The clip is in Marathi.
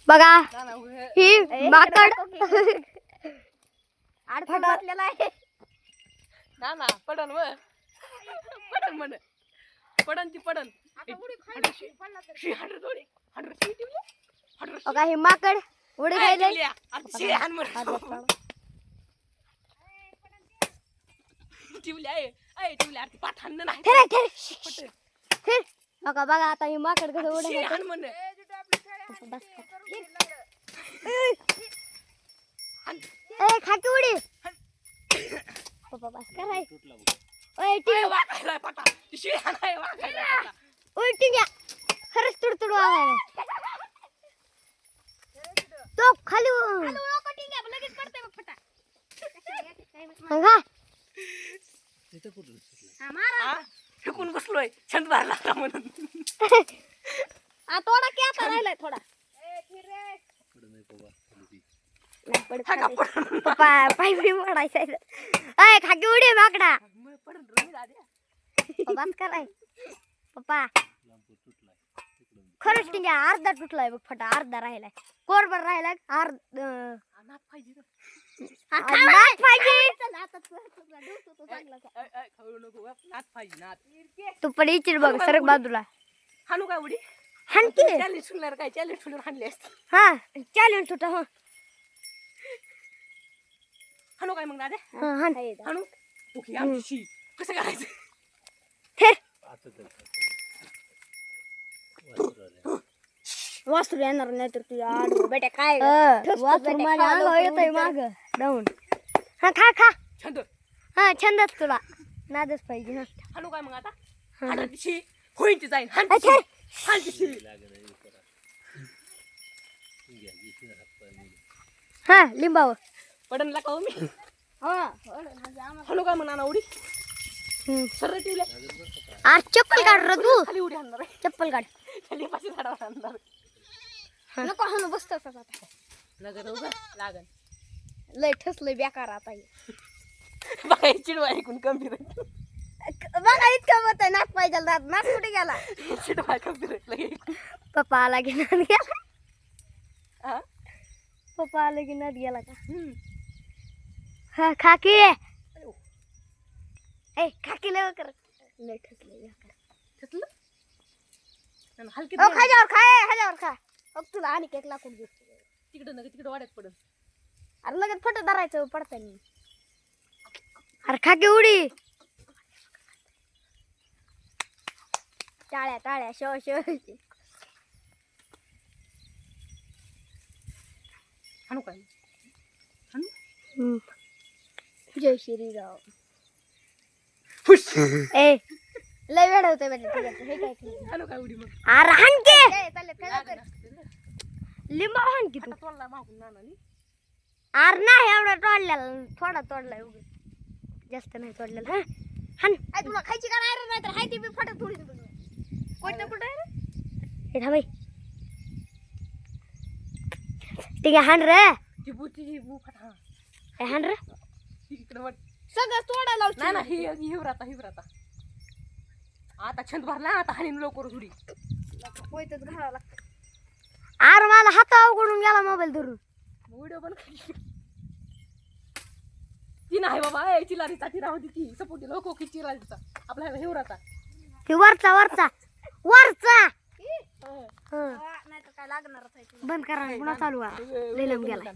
बघा ना ना ही माकड अडकलेला आहे ना ना पडन व पडन म्हण पडन ती पडन बघा ही माकड उडी खायला बघा बघा आता ही माकड कसं उडी खाते ए खाकी उडी पप्पा बस कराय ओय टिंग्या खरंच तुडतुड आवाज तो खाली बघा फेकून बसलोय छंद भरला होता म्हणून थोडा की आता राहिलाय थोडा पप्पा पाय बी मोडायचा अय खाकी उडी माकडा बस कराय पप्पा खरंच टिंग्या अर्धा तुटलाय बघ फटा अर्धा राहिलाय कोरभर राहिलाय तू पण इचिर बघ सरक बाजूला हाणू काय उडी हाणकी चॅलेंज सुनणार काय चॅलेंज सुनणार हाणले असते हा चॅलेंज तुटा हा हाणू काय मग दादा हाण हाणू ओके आमची कसं करायचं वासरू येणार नाही तर तुझ्या आडवं बेटा काय वासरू माझ्या अंगावर येतोय माग डाऊन हा खा खा छंद हा छंदच तुला नादच पाहिजे हा हाणू काय मग आता हाणाची होईन ती जाईन हाण अच्छा हाणची हा लिंबावर पडन ला का मी हाणू काय मग नाना उडी सरळ ठेवल्या अरे चप्पल काढ रे तू खाली उडी हाणणार आहे चप्पल काढ खाली पाशी झाडावर हाणणार नको हाणू बसतो आता लगन उभं लागन लय ठसलंय बेकार आता बघा चिडवा ऐकून कमी बघा इतकं मत आहे नाक पाहिजे नाक कुठे गेला चिडवा कमी लगे पप्पा आला की नाद गेला हा पप्पा आला की नाद गेला का हा खाकी ए खाकी लवकर लय ठसलंय बेकार ठसलं हलकी हो खाजावर खाजावर खा बघ तुला आणि केक लाकूड दे तिकडं नका तिकडं वाड्यात पडन अरे लगेच फट धरायचं पडतानी अरे खाकी उडी टाळ्या टाळ्या शो शो हाणू काय जय श्रीराम फुश ए लय वेळ होतोय बेटा तुझ्याचं हे काय केलं हाणू काय उडी मग अरे हाण की ए, चालले काय लिंबा हाण की तू आता तोडला मागून नानानी अरे नाही एवढा तोडलेला थोडा तोडलाय उगाच जास्त नाही तोडलेला हा हाण आई तुला खायची का नाही तर हाय ती बी फट थोडी कोणतं कुठं आहे रे हे थांब ठीक आहे हाण रे ती बुची बू फटा ए हाण रे इकडे वाट सगळं तोडायला नाही ना ही हिवराता आता छंद भरला आता हाणीन लवकर उडी पोयतच घालावं लागतं अरे मला हात अवघडून गेला मोबाईल धरून व्हिडिओ पण ती नाही बाबा ए चिलारीचा ती राहू दे ती सपोर्टी लोक की चिलारीचा आपला हिवराता ते वरचा वरचा वरचा नाही तर काय लागणारच आहे बंद करा पुन्हा चालू आहे लय लांब गेला